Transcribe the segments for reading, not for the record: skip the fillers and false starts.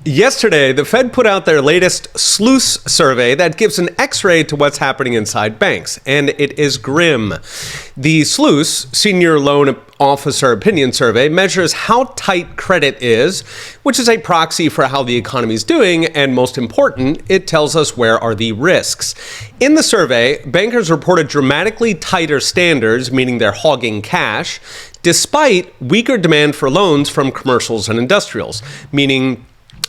Yesterday, the Fed put out their latest SLOOS survey that gives an X-ray to what's happening inside banks, and it is grim. The SLOOS, Senior Loan Officer Opinion Survey, measures how tight credit is, which is a proxy for how the economy is doing, and most important, it tells us where are the risks. In the survey, bankers reported dramatically tighter standards, meaning they're hogging cash, despite weaker demand for loans from commercials and industrials, meaning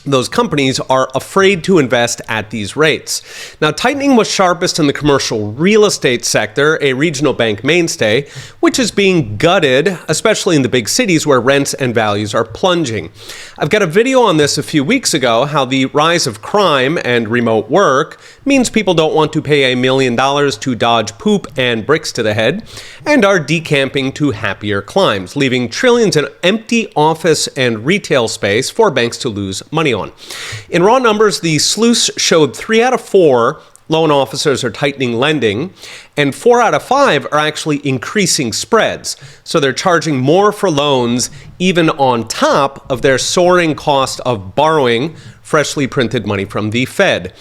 those companies are afraid to invest at these rates. Now, tightening was sharpest in the commercial real estate sector, a regional bank mainstay, which is being gutted, especially in the big cities where rents and values are plunging. I've got a video on this a few weeks ago, how the rise of crime and remote work means people don't want to pay $1 million to dodge poop and bricks to the head, and are decamping to happier climes, leaving trillions in empty office and retail space for banks to lose money on. In raw numbers, the SLOOS showed 3 out of 4 loan officers are tightening lending, and 4 out of 5 are actually increasing spreads. So they're charging more for loans, even on top of their soaring cost of borrowing freshly printed money from the Fed.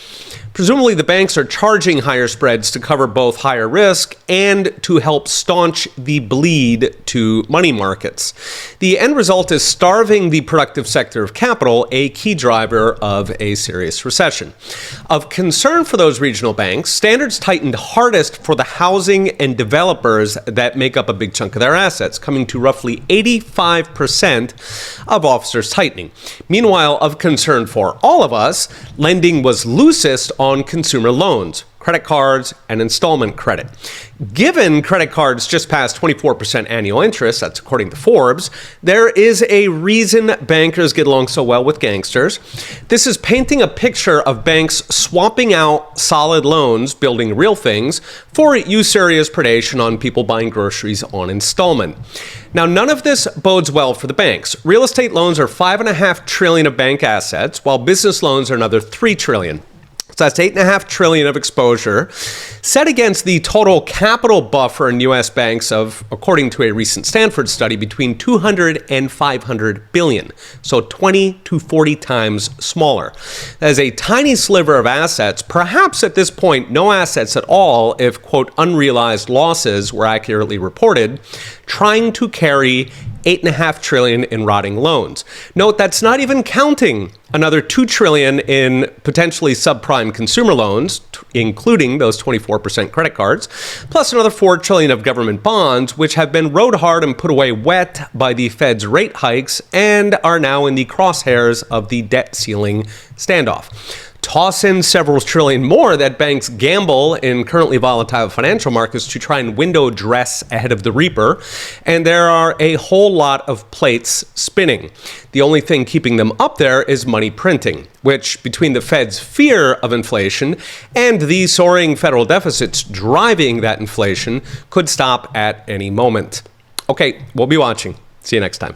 Presumably, the banks are charging higher spreads to cover both higher risk and to help staunch the bleed to money markets. The end result is starving the productive sector of capital, a key driver of a serious recession. Of concern for those regional banks, standards tightened hardest for the housing and developers that make up a big chunk of their assets, coming to roughly 85% of officers tightening. Meanwhile, of concern for all of us, lending was loosest on consumer loans, credit cards, and installment credit. Given credit cards just passed 24% annual interest, that's according to Forbes, there is a reason bankers get along so well with gangsters. This is painting a picture of banks swapping out solid loans, building real things, for usurious predation on people buying groceries on installment. Now, none of this bodes well for the banks. Real estate loans are $5.5 trillion of bank assets, while business loans are another $3 trillion. So that's $8.5 trillion of exposure, set against the total capital buffer in U.S. banks of, according to a recent Stanford study, between 200 and 500 billion, so 20 to 40 times smaller. That is a tiny sliver of assets, perhaps at this point no assets at all if, quote, unrealized losses were accurately reported, trying to carry $8.5 trillion in rotting loans. Note that's not even counting another $2 trillion in potentially subprime consumer loans, including those 24% credit cards, plus another $4 trillion of government bonds, which have been rode hard and put away wet by the Fed's rate hikes and are now in the crosshairs of the debt ceiling standoff. Toss in several trillion more that banks gamble in currently volatile financial markets to try and window dress ahead of the reaper, and there are a whole lot of plates spinning. The only thing keeping them up there is money printing, which, between the Fed's fear of inflation and the soaring federal deficits driving that inflation, could stop at any moment. Okay, we'll be watching. See you next time.